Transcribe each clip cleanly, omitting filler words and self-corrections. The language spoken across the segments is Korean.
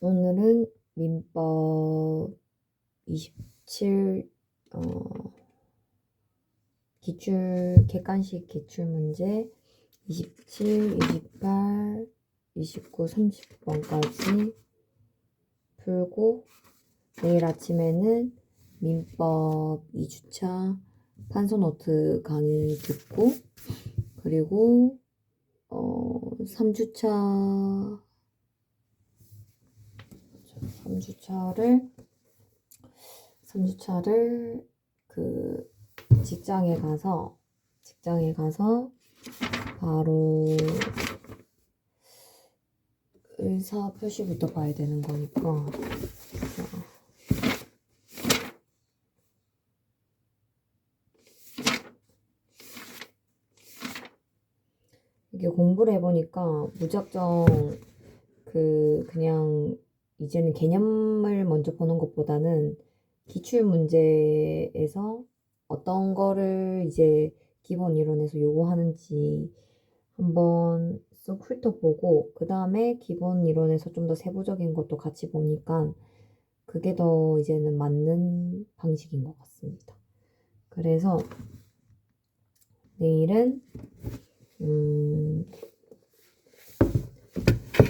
오늘은 민법 27 객관식 기출문제 27, 28, 29, 30번까지 풀고 내일 아침에는 민법 2주차 판서노트 강의 듣고 그리고 3주차를 그 직장에 가서 바로 의사 표시부터 봐야 되는 거니까 이게 공부를 해보니까 무작정 그냥 이제는 개념을 먼저 보는 것보다는 기출 문제에서 어떤 거를 이제 기본 이론에서 요구하는지 한번 쏙 훑어보고 그 다음에 기본 이론에서 좀 더 세부적인 것도 같이 보니까 그게 더 이제는 맞는 방식인 것 같습니다. 그래서 내일은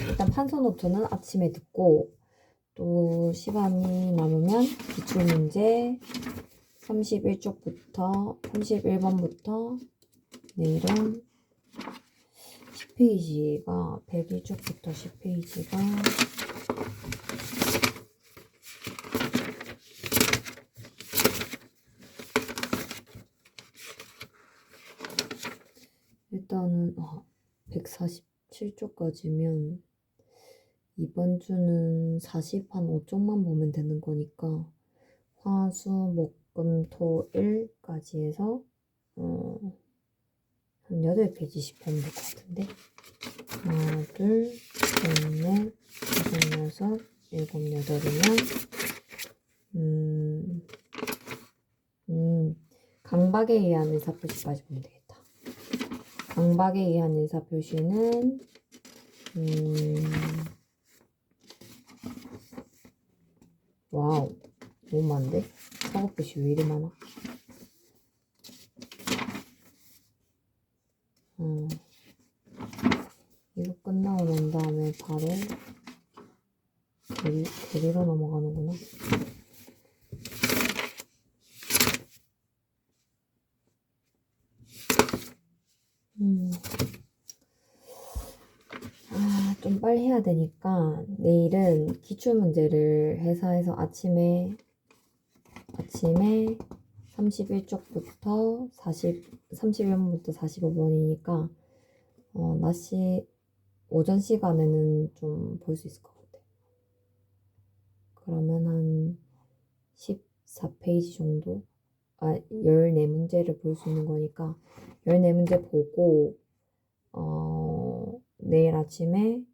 일단 판서노트는 아침에 듣고 또 시간이 남으면 기출문제 31쪽부터 31번부터 내일은 10페이지가 101쪽부터 10페이지가 일단은 147쪽까지면 이번 주는 40한 5쪽만 보면 되는 거니까 화, 수, 목, 금, 토, 일까지 해서 한 8페이지씩 보면 될 것 같은데 하나, 둘, 셋, 넷, 다섯, 여섯, 일곱, 여덟이면 강박에 의한 의사표시까지 보면 되겠다. 강박에 의한 의사표시는 와우 너무 많은데? 사고표시 왜 이리 많아? 이거 끝나고 난 다음에 바로 대리로 넘어가는구나. 좀 빨리 해야 되니까 내일은 기출문제를 회사에서 아침에 31쪽부터 31번부터 45번이니까 오전 시간에는 좀 볼 수 있을 것 같아. 그러면 한 14페이지 정도? 14문제를 볼 수 있는 거니까 14문제 보고 내일 아침에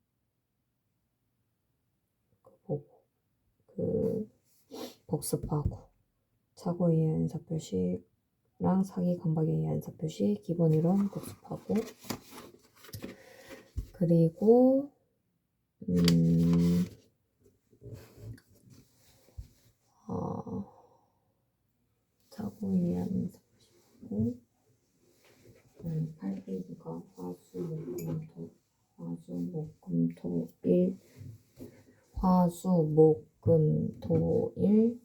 복습하고 착오에 의한 의사표시랑 사기 강박에 의한 의사표시 기본 이론 복습하고 그리고 착오에 의한 의사표시하고 8페이지가 화수목금토일 화수목금토일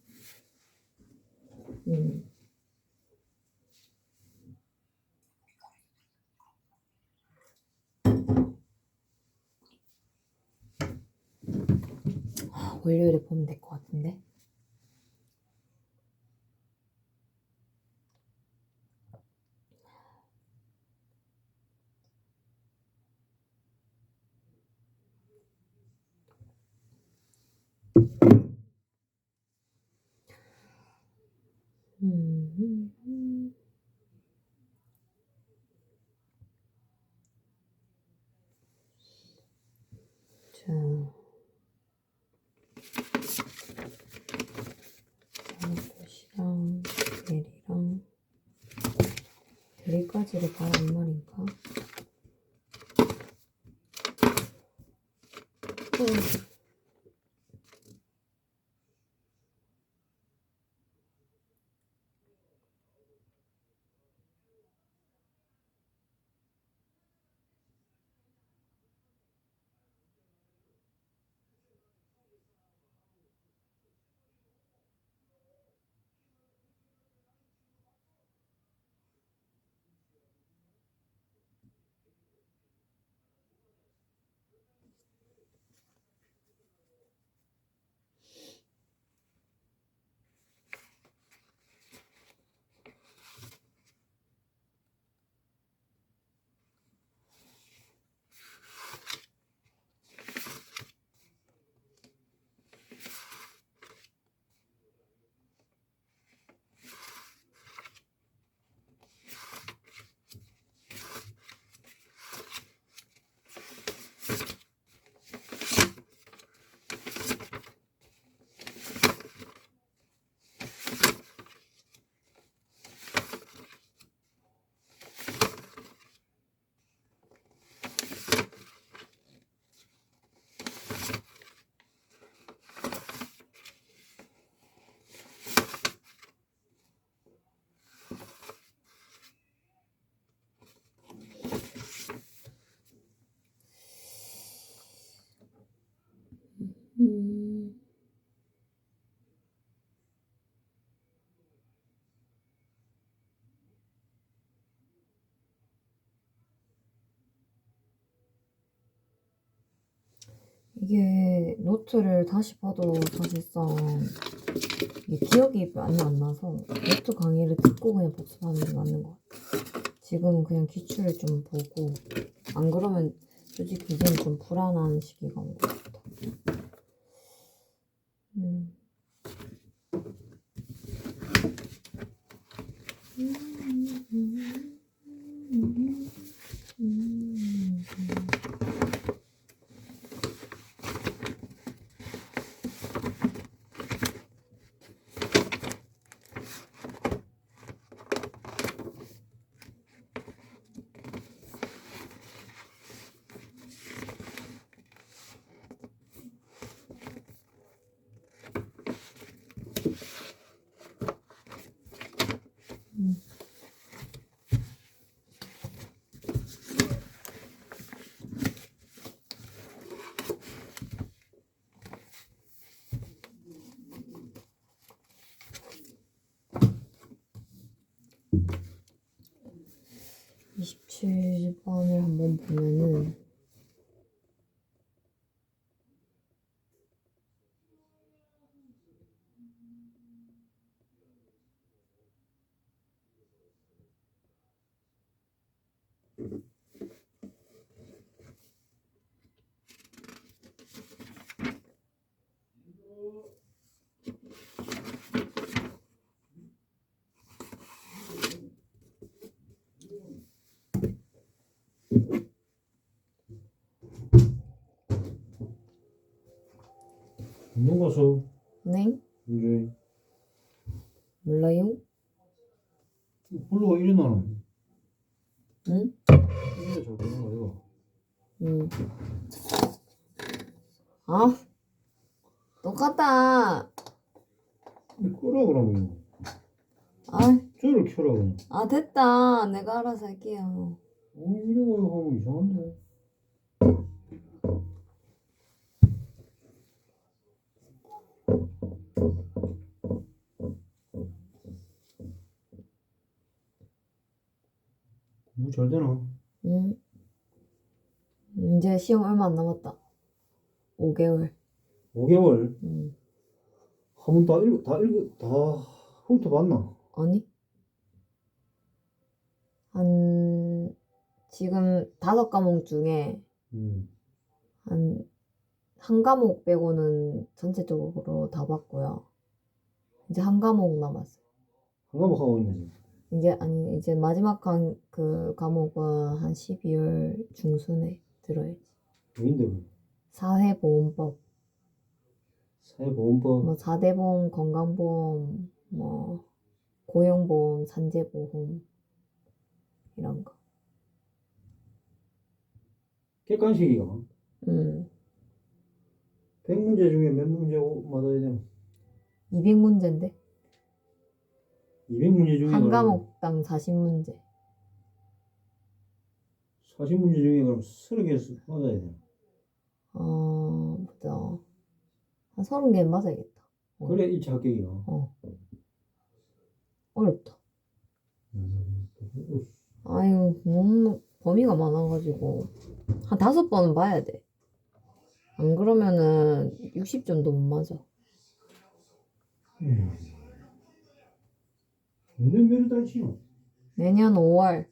월요일에 보면 될 것 같은데. 자, 표시랑 대리까지를 봐란 말인가? 음, 이게 노트를 다시 봐도 사실상 이게 기억이 많이 안 나서 노트 강의를 듣고 그냥 복습하는 게 맞는 것 같아. 지금은 그냥 기출을 좀 보고, 안 그러면 솔직히 이제는 좀 불안한 시기가 온 것 같아. 음. 음. 27번을 한번 보면은 운동 가서 네? 이제 몰라요? 볼로가 이래 나는 응? 이래 잘 보는 거야. 응. 아, 똑같다. 끄라 그러면 아, 저를 켜라 그냥. 아 됐다. 내가 알아서 할게요. 이래 가지고 하면 이상한데. 뭐 잘 되나? 응? 이제 시험 얼마 안 남았다. 5개월. 5개월 응. 한번 다 훑어봤나? 아니? 한 지금 5과목 중에 음. 한 과목 빼고는 전체적으로 다 봤고요. 이제 한 과목 남았어요. 한 과목 하고 있네 지금. 이제 마지막 그 과목은 한 12월 중순에 들어야지. 뭐인데 그? 사회보험법, 사회보험법. 뭐 4대 보험, 건강보험, 뭐 고용보험, 산재보험 이런 거. 객관식이가 음, 100문제 중에 몇 문제 맞아야 되나? 200문제인데 200문제 중에 한 그러면 과목당 40문제. 40문제 중에 그럼 30개 맞아야 되나? 보자. 한 30개 맞아야겠다. 그래 1차 합격이가. 어, 어렵다. 음. 아유, 너무 범위가 많아가지고 한 5번은 봐야 돼. 안 그러면은 60점도 못 맞아. 내년 몇 달 치노? 내년 5월.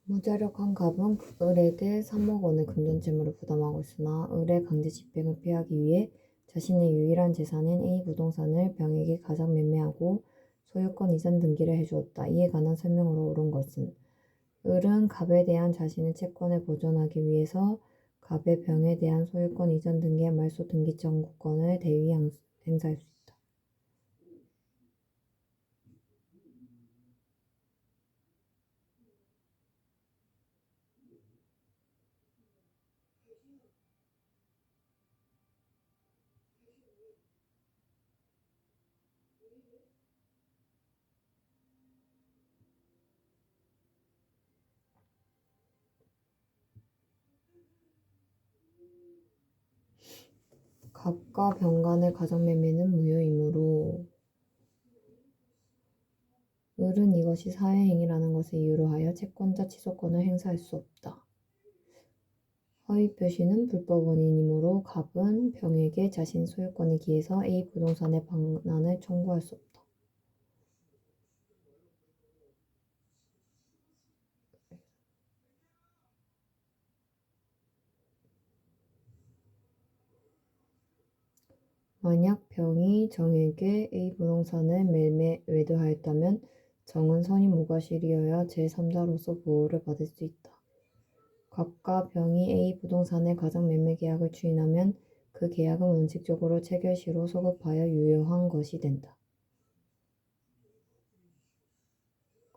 무자력한 갑은 을에게 3억 원의 금전채무를 부담하고 있으나 을의 강제 집행을 피하기 위해 자신의 유일한 재산인 A 부동산을 병에게 가장 매매하고 소유권 이전 등기를 해주었다. 이에 관한 설명으로 옳은 것은 을은 갑에 대한 자신의 채권을 보존하기 위해서 갑의 병에 대한 소유권 이전 등기의 말소 등기 청구권을 대위 행사할 수 있다. 갑과 병 간의 가정매매는 무효이므로 을은 이것이 사회행위라는 것을 이유로 하여 채권자 취소권을 행사할 수 없다. 허위표시는 불법 원인이므로 갑은 병에게 자신 소유권에 기해서 A 부동산의 반환을 청구할 수 없다. 만약 병이 정에게 A 부동산을 외도하였다면 정은 선임무과실이어야 제3자로서 보호를 받을 수 있다. 갑과 병이 A 부동산의 가정매매계약을 추인하면 그 계약은 원칙적으로 체결시로 소급하여 유효한 것이 된다.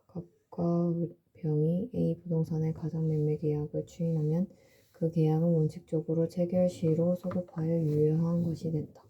갑과 병이 A 부동산의 가정매매계약을 추인하면 그 계약은 원칙적으로 체결시로 소급하여 유효한 것이 된다.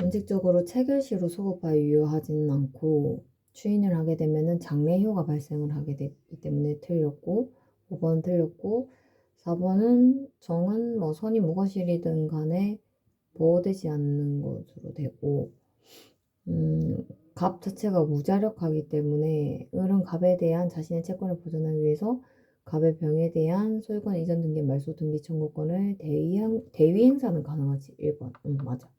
원칙적으로 체결시로 소급하여 유효하지는 않고 추인을 하게 되면은 장래효가 발생을 하게 되기 때문에 틀렸고 5번 틀렸고 4번은 정은 뭐 선이 무과실이든 간에 보호되지 않는 것으로 되고 갑 자체가 무자력하기 때문에 을은 갑에 대한 자신의 채권을 보존하기 위해서 갑의 병에 대한 소유권 이전 등기 말소 등기 청구권을 대위 행사는 가능하지. 1번 맞아.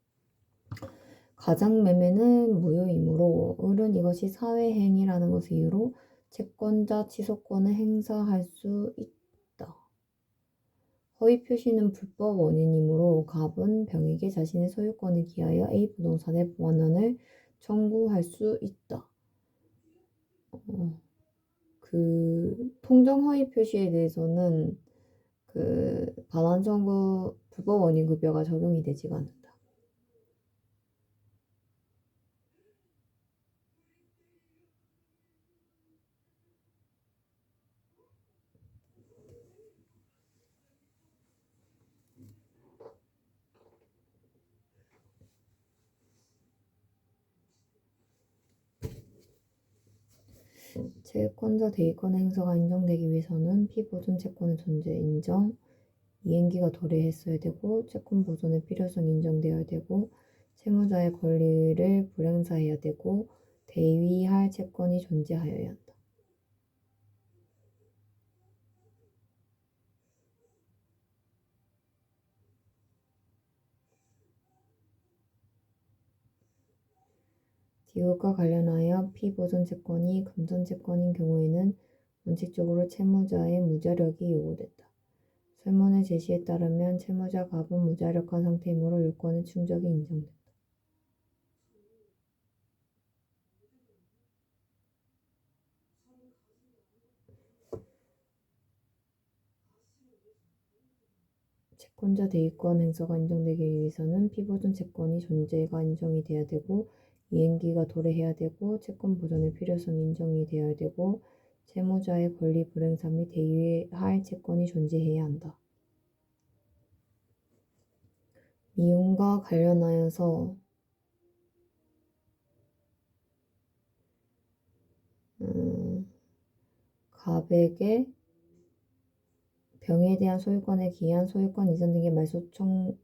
가장매매는 무효이므로 을은 이것이 사회행위라는 것을 이유로 채권자 취소권을 행사할 수 있다. 허위표시는 불법 원인이므로 갑은 병에게 자신의 소유권을 기하여 A 부동산의 반환을 청구할 수 있다. 통정 허위표시에 대해서는 반환 청구 불법 원인 급여가 적용이 되지가 않는다. 채권자 대위권 행사가 인정되기 위해서는 피보존 채권의 존재 인정, 이행기가 도래했어야 되고 채권 보존의 필요성이 인정되어야 되고 채무자의 권리를 불행사해야 되고 대위할 채권이 존재하여야 한다. 디귿과 관련하여 피보존 채권이 금전 채권인 경우에는 원칙적으로 채무자의 무자력이 요구된다. 설문의 제시에 따르면 채무자 갑은 무자력한 상태이므로 요건의 충족이 인정된다. 채권자 대위권 행사가 인정되기 위해서는 피보존 채권이 존재가 인정이 돼야 되고 이행기가 도래해야 되고 채권 보존의 필요성이 인정이 되어야 되고 채무자의 권리 불행사 및 대위할 채권이 존재해야 한다. 미움과 관련하여서 갑에게 병에 대한 소유권에 기한 소유권 이전 등의 말소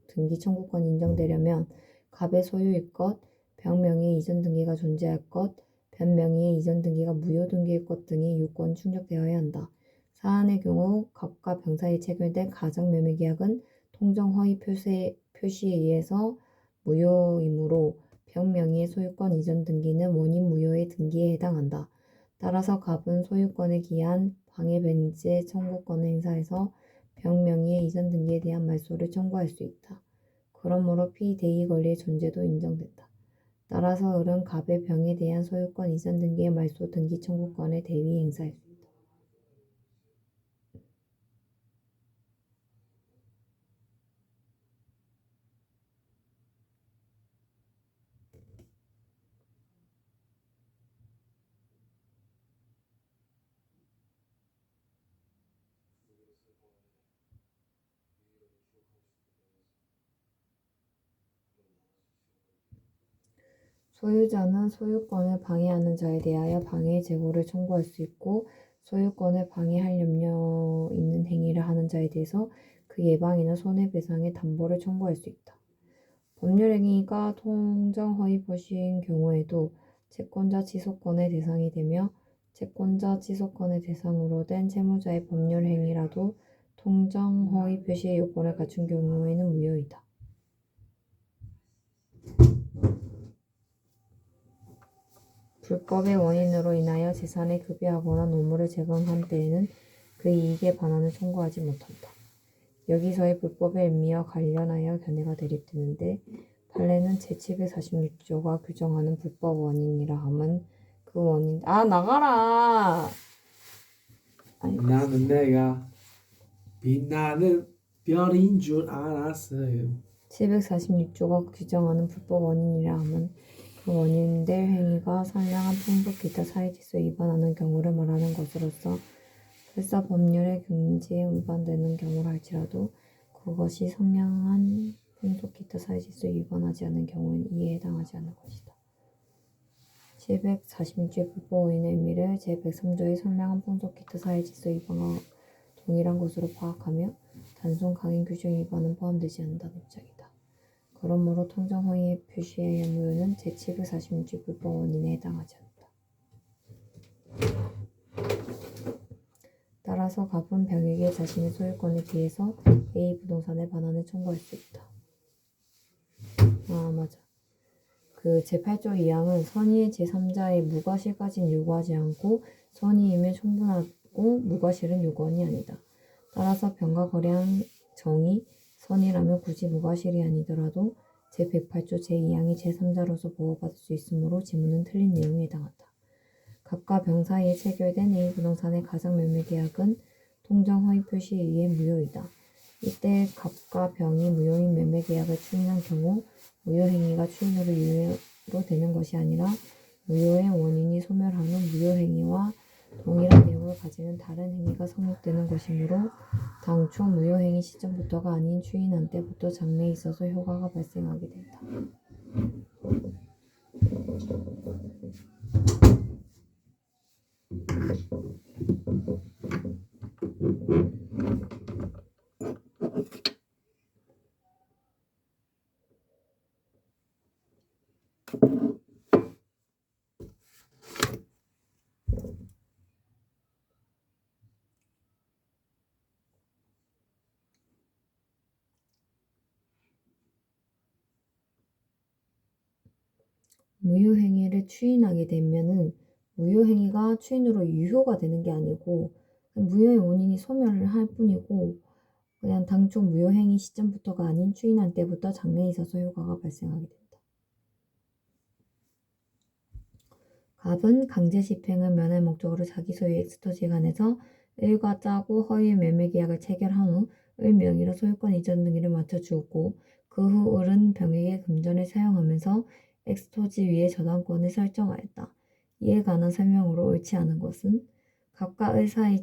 등기 청구권이 인정되려면 갑의 소유일 것, 병 명의의 이전 등기가 존재할 것, 변 명의의 이전 등기가 무효 등기일 것 등의 요건이 충족되어야 한다. 사안의 경우 갑과 병 사이에 체결된 가정 매매 계약은 통정 허위 표시에 의해서 무효이므로 병 명의의 소유권 이전 등기는 원인 무효의 등기에 해당한다. 따라서 갑은 소유권에 기한 방해변제 청구권을 행사해서 병 명의의 이전 등기에 대한 말소를 청구할 수 있다. 그러므로 피대의 권리의 존재도 인정된다. 따라서 을은 갑의 병에 대한 소유권 이전 등기의 말소 등기 청구권을 대위 행사할 수 있다. 소유자는 소유권을 방해하는 자에 대하여 방해의 재고를 청구할 수 있고 소유권을 방해할 염려 있는 행위를 하는 자에 대해서 그 예방이나 손해배상의 담보를 청구할 수 있다. 법률행위가 통정 허위 표시인 경우에도 채권자 취소권의 대상이 되며 채권자 취소권의 대상으로 된 채무자의 법률행위라도 통정 허위 표시의 요건을 갖춘 경우에는 무효이다. 불법의 원인으로 인하여 재산을 급여하거나 노무를 제공한 때에는 그 이익에 반환을 청구하지 못한다. 여기서의 불법의 의미와 관련하여 견해가 대립되는데 판례는 제746조가 규정하는 불법 원인이라 함은 그 원인 나가라. 나는 내가 빛나는 별인 줄 알았어요. 746조가 규정하는 불법 원인이라 함은 그 원인될 행위가 선량한 풍속 기타 사회질서에 위반하는 경우를 말하는 것으로서 설사 법률의 금지에 위반되는 경우라 할지라도 그것이 선량한 풍속 기타 사회질서에 위반하지 않는 경우에는 이에 해당하지 않는 것이다. 746조의 불법 원인의 의미를 제103조의 선량한 풍속 기타 사회질서 위반과 동일한 것으로 파악하며 단순 강행 규정 위반은 포함되지 않는다는 입장이다. 그러므로 통정 허위 표시의 무효는 제746조 불법 원인에 해당하지 않는다. 따라서 갑은 병에게 자신의 소유권에 비해서 A 부동산의 반환을 청구할 수 있다. 맞아. 그 제8조 2항은 선의의 제3자의 무과실까지는 요구하지 않고 선의이면 충분하고 무과실은 요건이 아니다. 따라서 병과 거래한 정이 선의라면 굳이 무과실이 아니더라도 제108조 제2항이 제3자로서 보호받을 수 있으므로 지문은 틀린 내용에 해당한다. 갑과 병 사이에 체결된 A 부동산의 가상 매매 계약은 통정 허위 표시에 의해 무효이다. 이때 갑과 병이 무효인 매매 계약을 추인한 경우 무효 행위가 추인으로 유효로 되는 것이 아니라 무효의 원인이 소멸하는 무효 행위와 동일한 내용을 가지는 다른 행위가 성립되는 것이므로 당초 무효 행위 시점부터가 아닌 추인한 때부터 장래에 있어서 효과가 발생하게 된다. 무효행위를 추인하게 되면은 무효행위가 추인으로 유효가 되는 게 아니고 무효의 원인이 소멸을 할 뿐이고 그냥 당초 무효행위 시점부터가 아닌 추인한 때부터 장래에 있어서 효과가 발생하게 된다. 갑은 강제 집행을 면할 목적으로 자기 소유의 엑스터지에 관해서 을과 짜고 허위의 매매 계약을 체결한 후 명의로 소유권 이전 등기를 맞춰주었고 그 후 을은 병에게 금전을 사용하면서 엑스토지 위에 저당권을 설정하였다. 이에 관한 설명으로 옳지 않은 것은 갑과 을 사이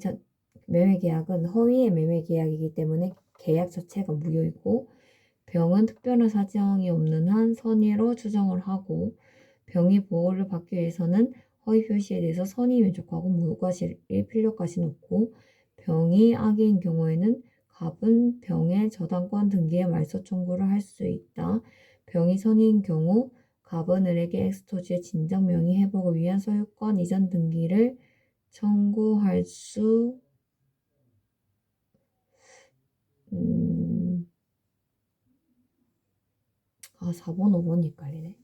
매매계약은 허위의 매매계약이기 때문에 계약 자체가 무효이고 병은 특별한 사정이 없는 한 선의로 추정을 하고 병이 보호를 받기 위해서는 허위 표시에 대해서 선의 면적하고 무과실일 필요까지는 없고 병이 악의인 경우에는 갑은 병의 저당권 등기에 말소 청구를 할 수 있다. 병이 선의인 경우 갑은 을에게 엑스토지의 진정 명의 회복을 위한 소유권 이전 등기를 청구할 수 4번, 5번 헷갈리네.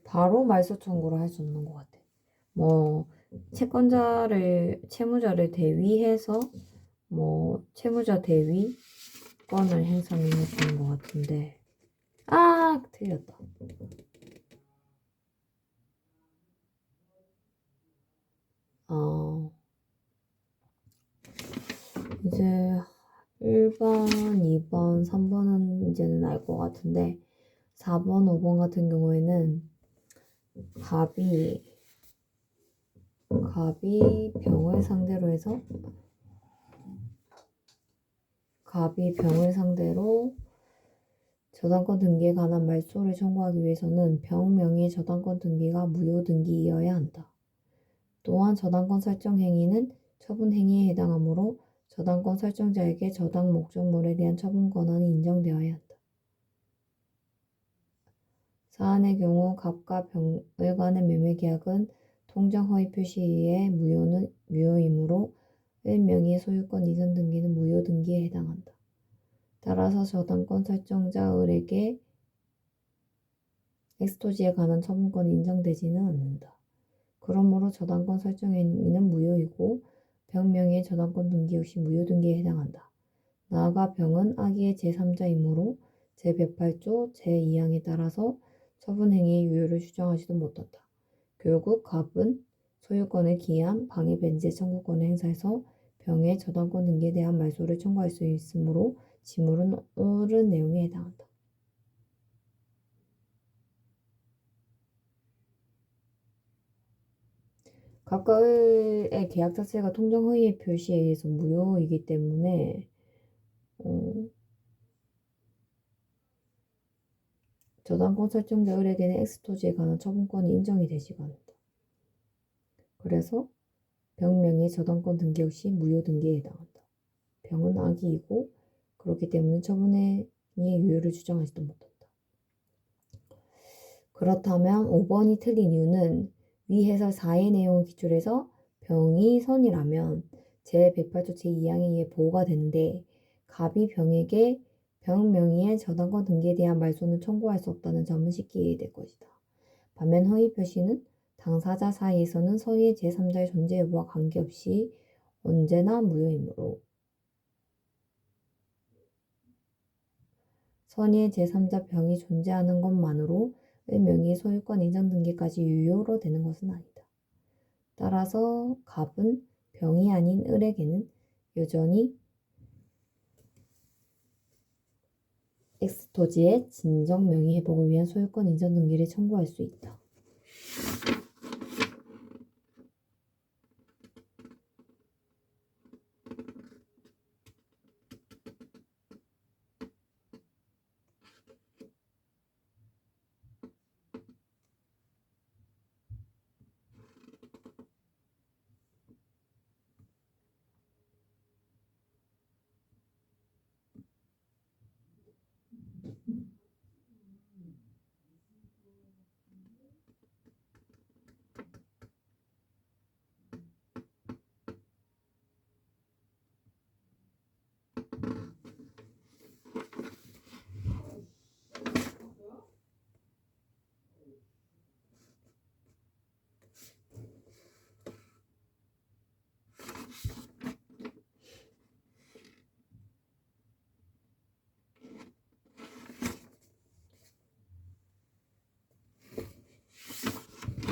바로 말소 청구를 할 수 없는 것 같아. 뭐 채무자를 대위해서 뭐 채무자 대위권을 행사해 주는 것 같은데 틀렸다. 이제 1번, 2번, 3번은 이제는 알 것 같은데 4번, 5번 같은 경우에는 갑이 병을 상대로 해서 저당권 등기에 관한 말소를 청구하기 위해서는 병 명의의 저당권 등기가 무효 등기이어야 한다. 또한 저당권 설정 행위는 처분 행위에 해당하므로 저당권 설정자에게 저당 목적물에 대한 처분 권한이 인정되어야 한다. 사안의 경우 갑과 병을 간의 매매계약은 통장 허위 표시의 무효이므로 을 명의의 소유권 이전 등기는 무효 등기에 해당한다. 따라서 저당권 설정자 을에게 엑스토지에 관한 처분권이 인정되지는 않는다. 그러므로 저당권 설정 행위는 무효이고 병 명의의 저당권 등기 역시 무효 등기에 해당한다. 나아가 병은 악의의 제3자이므로 제108조 제2항에 따라서 처분 행위의 유효를 주장하지도 못한다. 결국 갑은 소유권을 기한 방해 변제 청구권을 행사해서 병의 저당권 등기에 대한 말소를 청구할 수 있으므로 지물은 옳은 내용에 해당한다. 갑과 을의 계약 자체가 통장 허위의 표시에 의해서 무효이기 때문에 저당권 설정자 을에게는 엑스토지에 관한 처분권이 인정이 되지가 않는다. 그래서 병 명의 저당권 등기 역시 무효 등기에 해당한다. 병은 악의이고 그렇기 때문에 처분의 유효를 주장하지도 못한다. 그렇다면 5번이 틀린 이유는 위 해설 4의 내용을 기출해서 병이 선이라면 제108조 제2항에 의해 보호가 되는데 갑이 병에게 병 명의의 저당권 등기에 대한 말소는 청구할 수 없다는 점은 쉽게 이해될 것이다. 반면 허위 표시는 당사자 사이에서는 선의의 제3자의 존재 여부와 관계없이 언제나 무효이므로 선의의 제3자 병이 존재하는 것만으로 을 명의의 소유권 이전 등기까지 유효로 되는 것은 아니다. 따라서 갑은 병이 아닌 을에게는 여전히 엑스토지의 진정 명의 회복을 위한 소유권 이전 등기를 청구할 수 있다.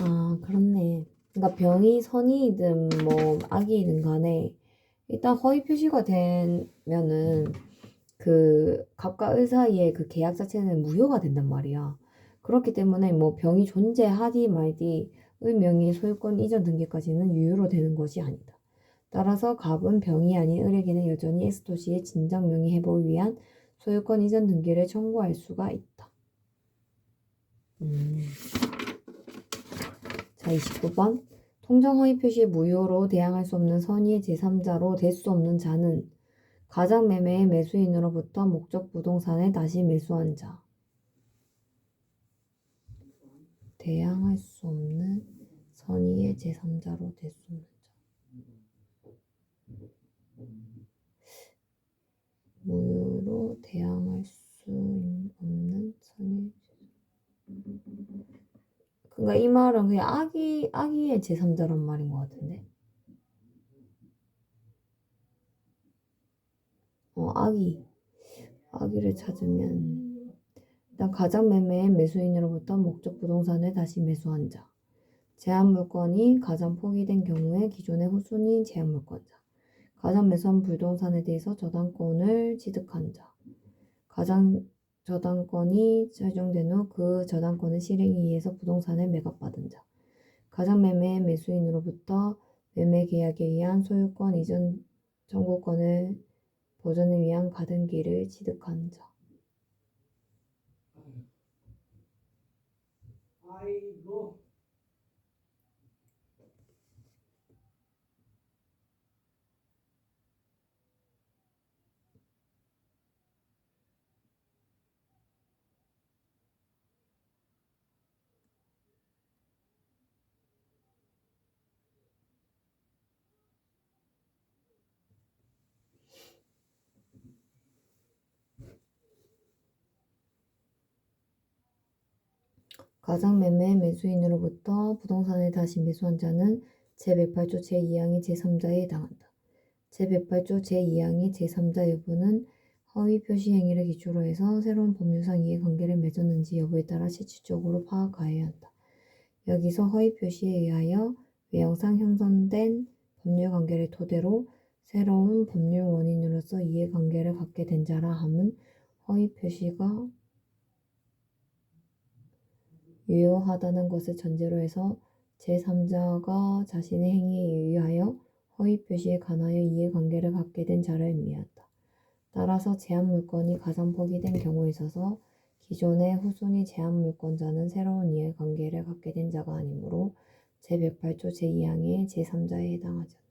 아, 그렇네. 그러니까 병이 선이든 뭐 악이든 간에 일단 허위 표시가 되면은 그 갑과 을 사이의 그 계약 자체는 무효가 된단 말이야. 그렇기 때문에 뭐 병이 존재하디 말디 의 명의 소유권 이전 등기까지는 유효로 되는 것이 아니다. 따라서 갑은 병이 아닌 을에게는 여전히 X도시의 진작 명의 회복을 위한 소유권 이전 등기를 청구할 수가 있다. 자, 29번. 통장 허위 표시 무효로 대항할 수 없는 선의의 제3자로 될 수 없는 자는 가장 매매의 매수인으로부터 목적 부동산을 다시 매수한 자. 대항할 수 없는 선의의 제3자로 될 수 없는 자. 무효로 대항할 수 없는 선의의 그러니까 이 말은 그냥 악의의 제3자란 말인 것 같은데. 악의를 찾으면 일단 가장 매매의 매수인으로부터 목적 부동산을 다시 매수한 자. 제한 물건이 가장 포기된 경우에 기존의 후순위 제한 물권자. 가장 매수한 부동산에 대해서 저당권을 취득한 자. 가장 저당권이 설정된 후 그 저당권을 실행에 의해서 부동산을 매각받은 자. 가장 매매의 매수인으로부터 매매 계약에 의한 소유권 이전 청구권을 보전을 위한 가등기를 취득한 자. 아이고. 가장 매매의 매수인으로부터 부동산을 다시 매수한 자는 제108조 제2항의 제3자에 해당한다. 제108조 제2항의 제3자 여부는 허위 표시 행위를 기초로 해서 새로운 법률상 이해관계를 맺었는지 여부에 따라 실질적으로 파악하여야 한다. 여기서 허위 표시에 의하여 외형상 형성된 법률관계를 토대로 새로운 법률 원인으로서 이해관계를 갖게 된 자라 함은 허위 표시가 유효하다는 것을 전제로 해서 제3자가 자신의 행위에 의하여 허위 표시에 관하여 이해관계를 갖게 된 자를 의미한다. 따라서 제한물건이 가장 포기된 경우에 있어서 기존의 후순위 제한물권자는 새로운 이해관계를 갖게 된 자가 아니므로 제108조 제2항의 제3자에 해당하지 않는다.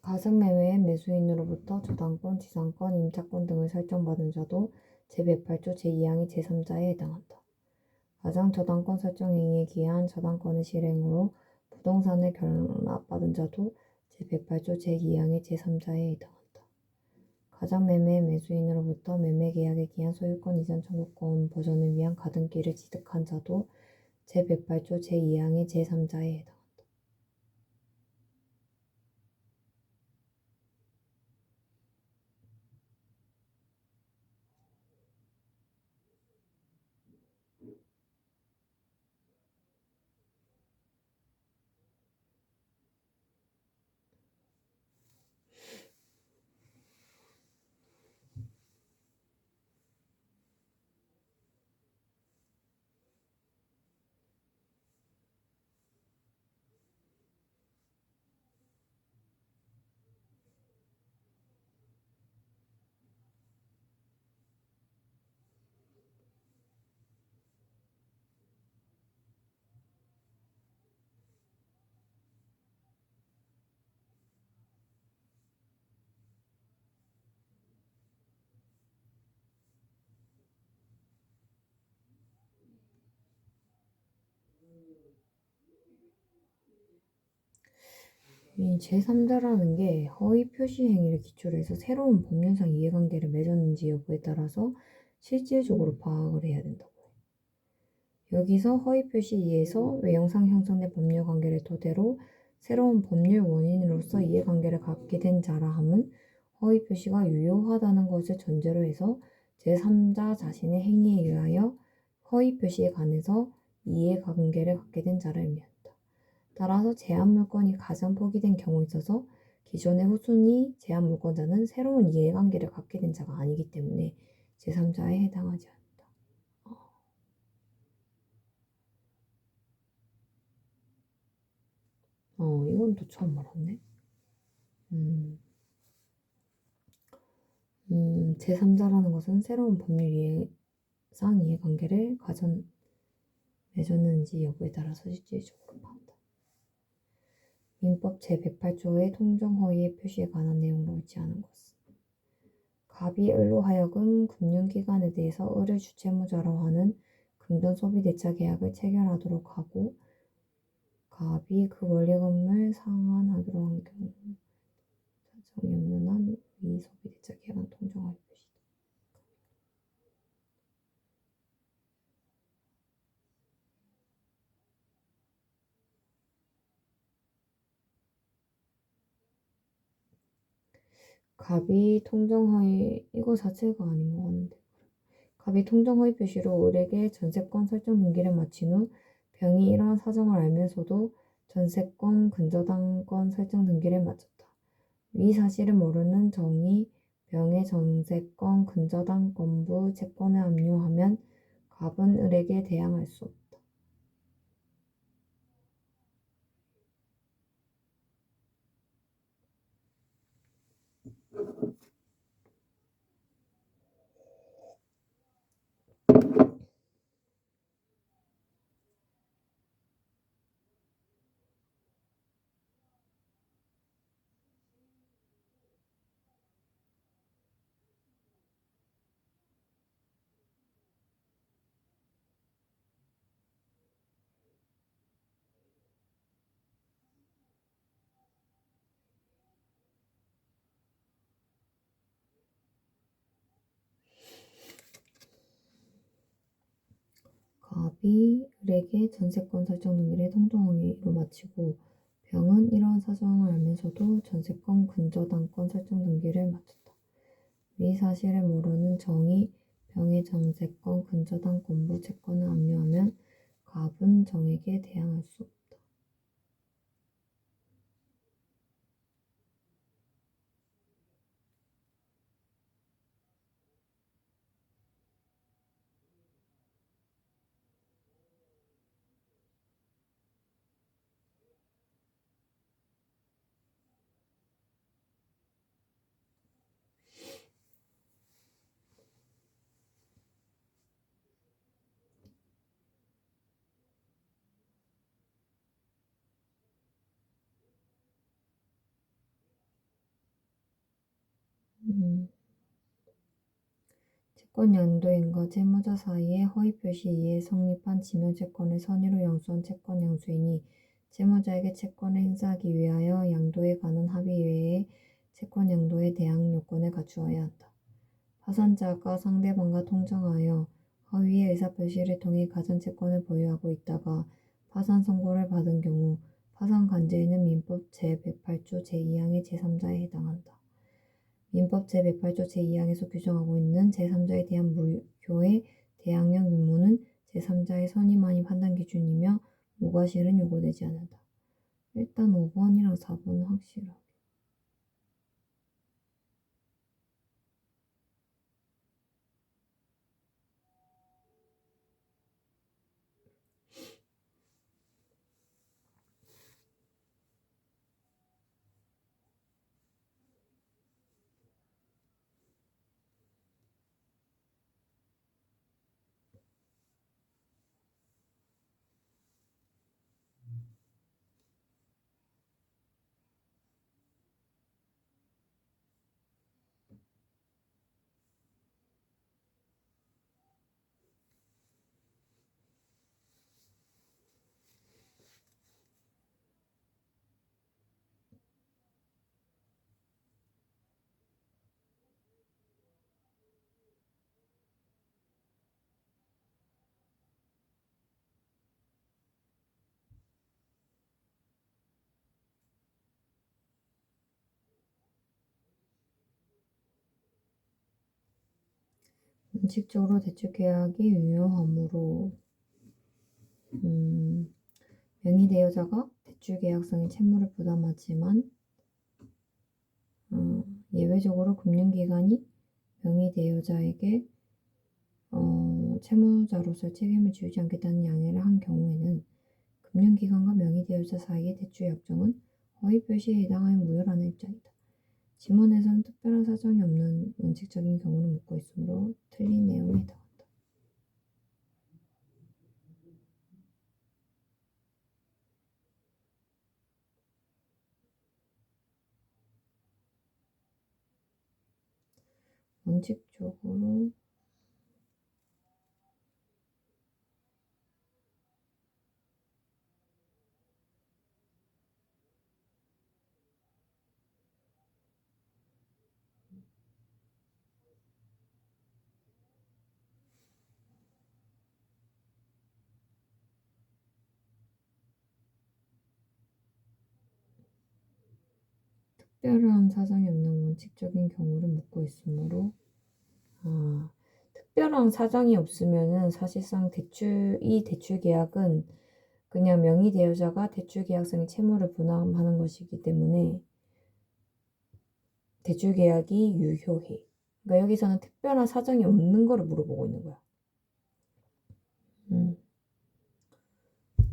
가상매매엔 매수인으로부터 저당권, 지상권, 임차권 등을 설정받은 자도 제108조 제2항의 제3자에 해당한다. 가상저당권 설정 행위에 기한 저당권의 실행으로 부동산을 결납받은 자도 제108조 제2항의 제3자에 해당한다. 가상매매 매수인으로부터 매매계약에 기한 소유권 이전 청구권 보전을 위한 가등기를 취득한 자도 제108조 제2항의 제3자에 해당한다. 이 제3자라는 게 허위 표시 행위를 기초로 해서 새로운 법률상 이해관계를 맺었는지 여부에 따라서 실질적으로 파악을 해야 된다고 해요. 여기서 허위 표시 이해에서 외형상 형성된 법률관계를 토대로 새로운 법률 원인으로서 이해관계를 갖게 된 자라 함은 허위 표시가 유효하다는 것을 전제로 해서 제3자 자신의 행위에 의하여 허위 표시에 관해서 이해관계를 갖게 된 자를 의미한다. 따라서 제한물권이 가장 포기된 경우에 있어서 기존의 후순위 제한물권자는 새로운 이해관계를 갖게 된 자가 아니기 때문에 제3자에 해당하지 않는다. 이건 또 처음 알았네. 제3자라는 것은 새로운 법률 이해상 이해관계를 맺었는지 여부에 따라서 실질적으로 판다. 민법 제108조의 통정허위의 표시에 관한 내용으로 옳지 않은 것은 갑이 을로 하여금 금융기관에 대해서 을을 주채무자로 하는 금전소비대차 계약을 체결하도록 하고 갑이 그 원리금을 상환하기로 한 경우 사정이 없는 한 이 소비대차 계약은 통정허위 표시다. 갑이 통정허위 이거 자체가 아닌 것 같은데 갑이 통정허위 표시로 을에게 전세권 설정 등기를 마친 후 병이 이러한 사정을 알면서도 전세권 근저당권 설정 등기를 마쳤다. 위 사실을 모르는 정이 병의 전세권 근저당권부 채권을 압류하면 갑은 을에게 대항할 수 없다. 갑이 을에게 전세권 설정 등기를 통정허위로 마치고 병은 이러한 사정을 알면서도 전세권 근저당권 설정 등기를 마쳤다. 위 사실을 모르는 정이 병의 전세권 근저당권부 채권을 압류하면 갑은 정에게 대항할 수 없다. 채권 양도인과 채무자 사이의 허위 표시에 의해 성립한 지명채권을 선의로 양수한 채권 양수인이 채무자에게 채권을 행사하기 위하여 양도에 관한 합의 외에 채권 양도에 대항 요건을 갖추어야 한다. 파산자가 상대방과 통정하여 허위의 의사표시를 통해 가전채권을 보유하고 있다가 파산 선고를 받은 경우 파산 관제인은 민법 제108조 제2항의 제3자에 해당한다. 민법 제108조 제2항에서 규정하고 있는 제3자에 대한 무효의 대항력 유무는 제3자의 선의만이 판단 기준이며 무과실은 요구되지 않는다. 일단 5번이랑 4번은 확실하게. 원칙적으로 대출계약이 유효하므로 명의대여자가 대출계약상의 채무를 부담하지만 예외적으로 금융기관이 명의대여자에게 채무자로서 책임을 지우지 않겠다는 양해를 한 경우에는 금융기관과 명의대여자 사이의 대출 약정은 허위 표시에 해당하여 무효라는 입장이다. 지문에서는 특별한 사정이 없는 원칙적인 경우를 묻고 있으므로 틀린 내용에 해당한다. 원칙적으로 특별한 사정이 없는 원칙적인 경우를 묻고 있으므로 특별한 사정이 없으면은 사실상 이 대출 계약은 그냥 명의대여자가 대출 계약상의 채무를 부담하는 것이기 때문에 대출 계약이 유효해. 그러니까 여기서는 특별한 사정이 없는 거를 물어보고 있는 거야.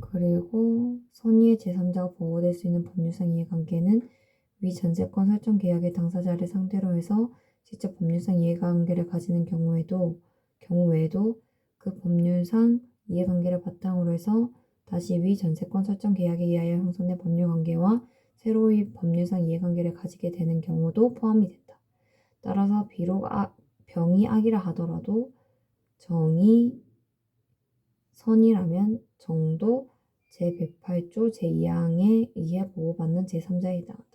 그리고 선의의 제3자가 보호될 수 있는 법률상 이해관계는 위 전세권 설정 계약의 당사자를 상대로 해서 직접 법률상 이해관계를 가지는 경우 외에도 그 법률상 이해관계를 바탕으로 해서 다시 위 전세권 설정 계약에 의하여 형성된 법률관계와 새로이 법률상 이해관계를 가지게 되는 경우도 포함이 된다. 따라서 비록 병이 악이라 하더라도 정이 선이라면 정도 제108조 제2항에 의해 보호받는 제3자에 해당한다.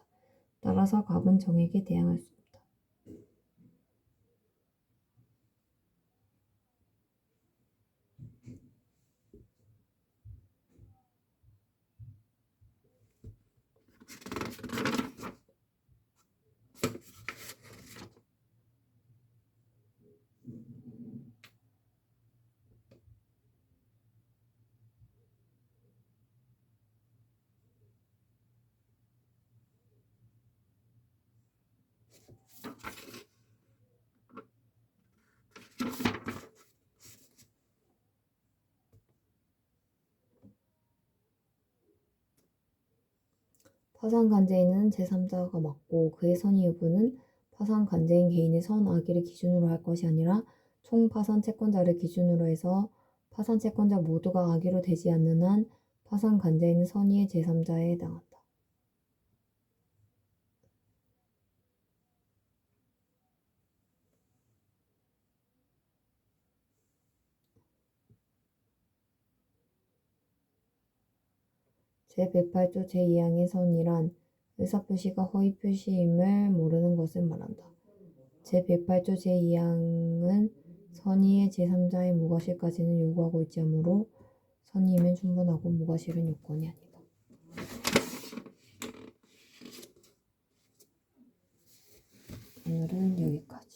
따라서 갑은 정에게 대항할 수 없다. 파산관제인은 제3자가 맞고 그의 선의 여부는 파산관제인 개인의 선악의를 기준으로 할 것이 아니라 총 파산채권자를 기준으로 해서 파산채권자 모두가 악의로 되지 않는 한 파산관제인은 선의의 제3자에 해당한다. 제108조 제2항의 선이란 의사표시가 허위표시임을 모르는 것을 말한다. 제108조 제2항은 선의의 제3자의 무과실까지는 요구하고 있지 않으므로 선의이면 충분하고 무과실은 요건이 아니다. 오늘은 여기까지.